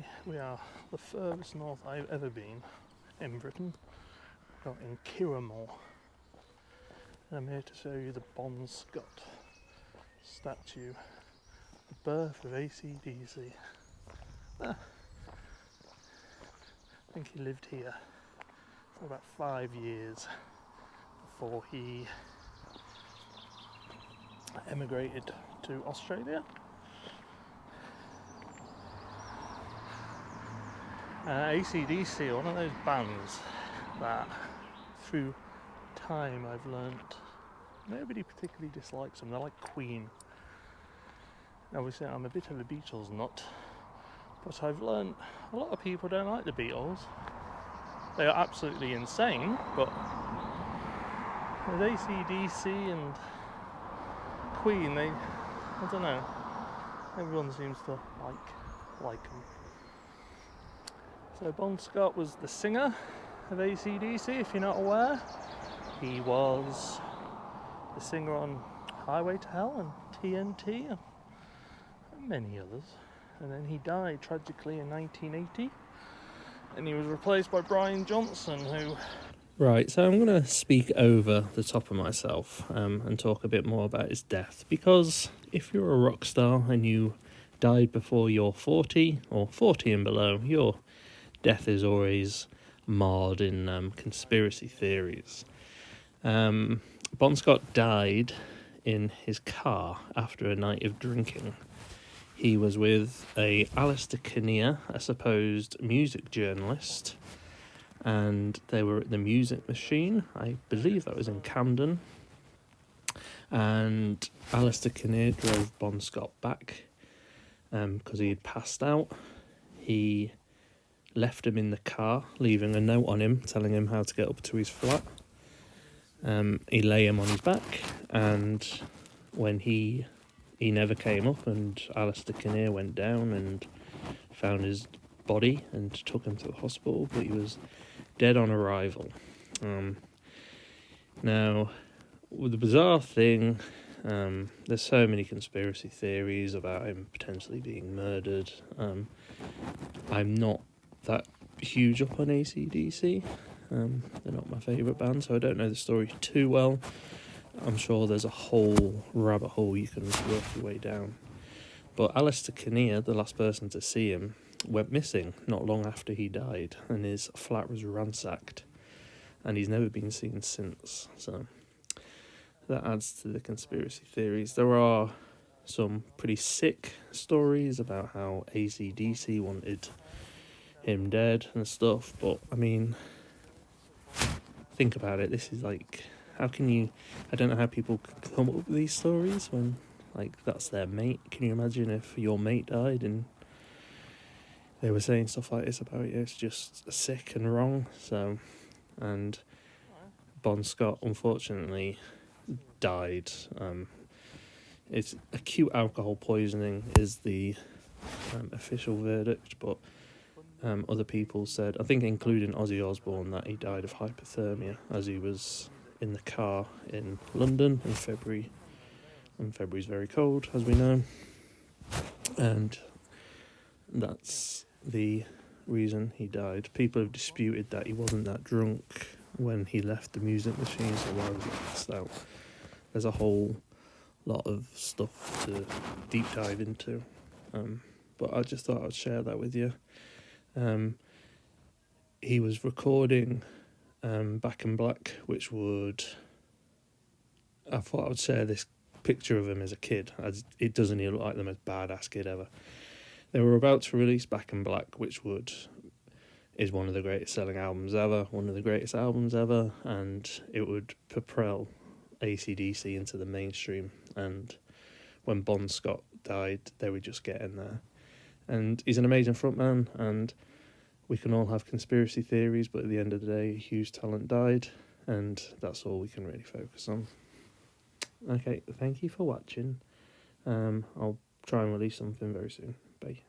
Today we are the furthest north I've ever been in Britain. We're in Kirriemuir. And I'm here to show you the Bon Scott statue, the birth of AC/DC. I think he lived here for about 5 years before he emigrated to Australia. AC/DC are one of those bands that through time I've learnt nobody particularly dislikes them. They're like Queen. Obviously I'm a bit of a Beatles nut, but I've learnt a lot of people don't like the Beatles. They are absolutely insane, but with AC/DC and Queen, I don't know, everyone seems to like them. So Bon Scott was the singer of AC/DC, if you're not aware. He was the singer on Highway to Hell and TNT and many others. And then he died tragically in 1980. And he was replaced by Brian Johnson, who... Right, so I'm going to speak over the top of myself and talk a bit more about his death. Because if you're a rock star and you died before you're 40, or 40 and below, your death is always marred in conspiracy theories. Bon Scott died in his car after a night of drinking. He was with Alistair Kinnear, a supposed music journalist, and they were at the Music Machine. I believe that was in Camden. And Alistair Kinnear drove Bon Scott back because he had passed out. He left him in the car, leaving a note on him telling him how to get up to his flat. He lay him on his back, and when he never came up, and Alistair Kinnear went down and found his body and took him to the hospital, but he was dead on arrival. Now, the bizarre thing, there's so many conspiracy theories about him potentially being murdered. I'm not that huge up on AC/DC. They're not my favourite band, so I don't know the story too well. I'm sure there's a whole rabbit hole you can work your way down. But Alistair Kinnear, the last person to see him, went missing not long after he died, and his flat was ransacked, and he's never been seen since. So that adds to the conspiracy theories. There are some pretty sick stories about how AC/DC wanted him dead and stuff, but I mean, think about it. This is like, how can you... I don't know how people come up with these stories when, like, that's their mate. Can you imagine if your mate died and they were saying stuff like this about you? It's just sick and wrong. So, and Bon Scott unfortunately died. It's acute alcohol poisoning is the official verdict, but other people said, I think including Ozzy Osbourne, that he died of hypothermia as he was in the car in London in February. And February's very cold, as we know. And that's the reason he died. People have disputed that he wasn't that drunk when he left the Music Machine, so why was he passed out? There's a whole lot of stuff to deep dive into. But I just thought I'd share that with you. He was recording Back in Black, which I thought I would share this picture of him as a kid, as it doesn't look like the most badass kid ever. They were about to release Back in Black, which is one of the greatest selling albums ever, one of the greatest albums ever, and it would propel AC/DC into the mainstream. And when Bon Scott died, they were just getting there. And he's an amazing frontman, and we can all have conspiracy theories, but at the end of the day, a huge talent died, and that's all we can really focus on. Okay, thank you for watching. I'll try and release something very soon. Bye.